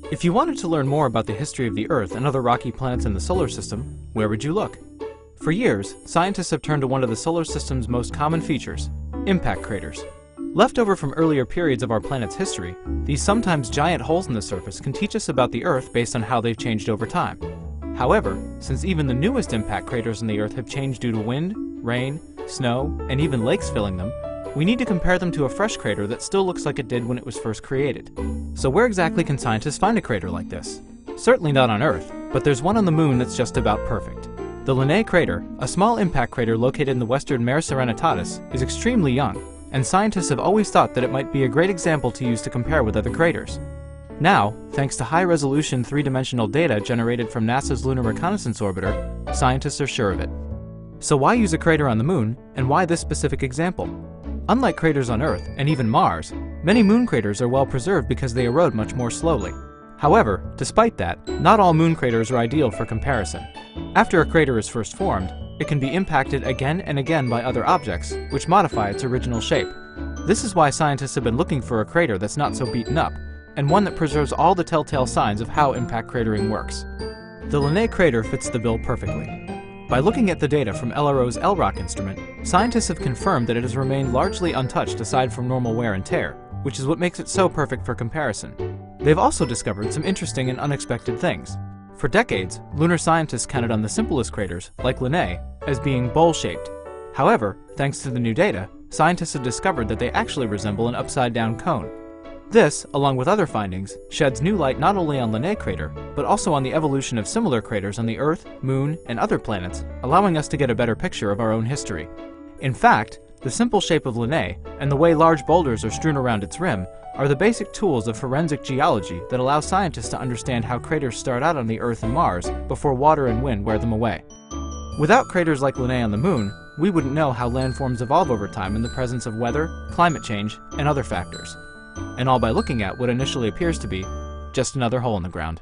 If you wanted to learn more about the history of the Earth and other rocky planets in the solar system, where would you look? For years, scientists have turned to one of the solar system's most common features, impact craters. Left over from earlier periods of our planet's history, these sometimes giant holes in the surface can teach us about the Earth based on how they've changed over time. However, since even the newest impact craters on the Earth have changed due to wind, rain, snow, and even lakes filling them, we need to compare them to a fresh crater that still looks like it did when it was first created. So where exactly can scientists find a crater like this? Certainly not on Earth, but there's one on the Moon that's just about perfect. The Linné Crater, a small impact crater located in the western Mare Serenitatis, is extremely young, and scientists have always thought that it might be a great example to use to compare with other craters. Now, thanks to high-resolution three-dimensional data generated from NASA's Lunar Reconnaissance Orbiter, scientists are sure of it. So why use a crater on the Moon, and why this specific example? Unlike craters on Earth, and even Mars, many moon craters are well preserved because they erode much more slowly. However, despite that, not all moon craters are ideal for comparison. After a crater is first formed, it can be impacted again and again by other objects, which modify its original shape. This is why scientists have been looking for a crater that's not so beaten up, and one that preserves all the telltale signs of how impact cratering works. The Linné Crater fits the bill perfectly. By looking at the data from LRO's LROC instrument, scientists have confirmed that it has remained largely untouched aside from normal wear and tear, which is what makes it so perfect for comparison. They've also discovered some interesting and unexpected things. For decades, lunar scientists counted on the simplest craters, like Linné, as being bowl-shaped. However, thanks to the new data, scientists have discovered that they actually resemble an upside-down cone. This, along with other findings, sheds new light not only on Linné Crater, but also on the evolution of similar craters on the Earth, Moon, and other planets, allowing us to get a better picture of our own history. In fact, the simple shape of Linné, and the way large boulders are strewn around its rim, are the basic tools of forensic geology that allow scientists to understand how craters start out on the Earth and Mars before water and wind wear them away. Without craters like Linné on the Moon, we wouldn't know how landforms evolve over time in the presence of weather, climate change, and other factors. And all by looking at what initially appears to be just another hole in the ground.